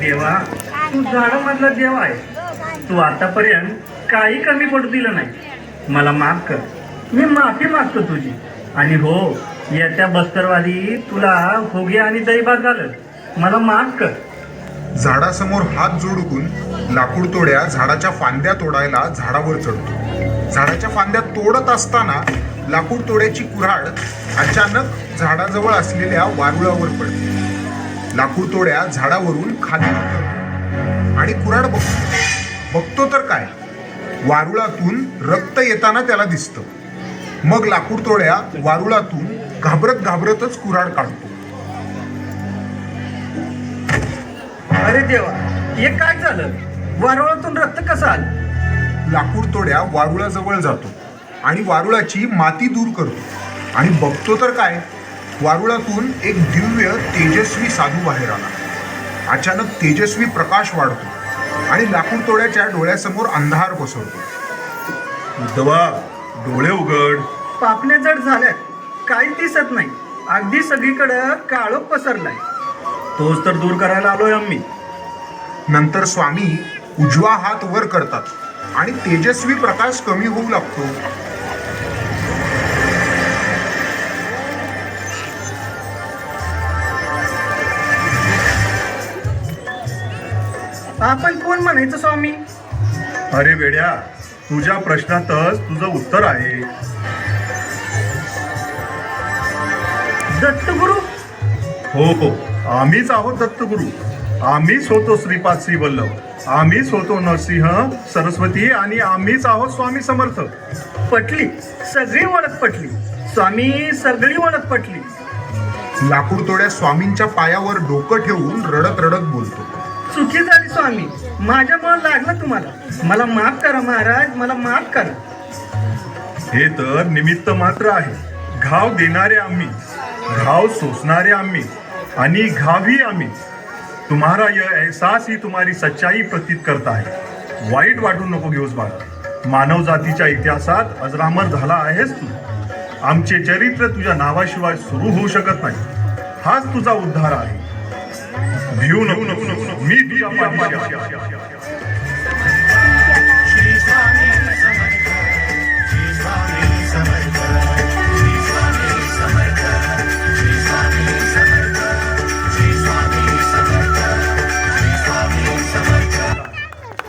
देवा, तू झाडामधला देव आहे. तू आतापर्यंत काही कमी पडू दिलं नाही. मला माफ कर. मी माफी मागतो तुझी. आणि हो, येत्या बस्तरवादी तुला होगे आणि दहीभात घालत. मला माफ कर. झाडासमोर हात जोडून लाकूड तोड्या झाडाच्या फांद्या तोडायला झाडावर चढतो. झाडाच्या फांद्या तोडत असताना लाकूड तोड्याची कुऱ्हाड अचानक झाडाजवळ असलेल्या वारुळावर पडते. लाकूड तोड्या झाडावरून खाली उतरतो आणि कुऱ्हाड बघतो तर काय, वारुळातून रक्त येताना त्याला दिसतं. मग लाकूड तोड्या वारुळातून घाबरत घाबरतच कुऱ्हाड काढतो. अरे देवा, हे काय झालं? वारुळातून रक्त कसं आलं? लाकूड तोड्या वारुळाजवळ जातो आणि वारुळाची माती दूर करतो आणि बघतो तर काय, वारुळातून एक दिव्य तेजस्वी साधू बाहेर आला. अचानक तेजस्वी प्रकाश वाढतो आणि लाकूड तोड्याच्या डोळ्यासमोर अंधार पसरतो. उद्धवा, डोळे उघड. पापण्या जड झाल्यात, काहीच दिसत नाही. अगदी सगळीकडं काळोख पसरलाय. तोच तर दूर करायला आलोय आम्ही. नंतर स्वामी उजवा हात वर करतात आणि तेजस्वी प्रकाश कमी होऊ लागतो. आपण कोण म्हणायचं स्वामी? अरे वेड्या, तुझ्या प्रश्नातच तुझं उत्तर आहे. दत्तगुरु? हो, आम्हीच आहोत दत्तगुरु. आम्हीच होतो श्रीपाद श्री वल्लभ. आम्हीच होतो नरसिंह सरस्वती आणि आम्हीच आहोत स्वामी समर्थ. पटली, सगळी ओळख पटली. स्वामी, सगळी ओळख पटली. लाकूड तोड्या स्वामींच्या पायावर डोकं ठेवून रडत रडत बोलतो. चुकी झाली स्वामी, माझ्यामुळे लागलं तुम्हाला. मला माफ करा महाराज, मला माफ करा. हे तर निमित्त मात्र आहे. घाव देणारे आम्ही, घाव सोसणारे आम्ही आणि घावी आम्ही. तुम्हारा यह एहसास ही तुम्हारी सच्चाई प्रतीत करता है. वाईट वाटून नको घेऊस बाळा. मानव जातीच्या इतिहासात अजरामर झाला आहेस तू. आमचे चरित्र तुझ्या नावाशिवाय सुरू होऊ शकत नाही. हाच तुझा उद्धार आहे. भिऊ नको, मी तुझ्या पाठीशी आहे. श्री स्वामी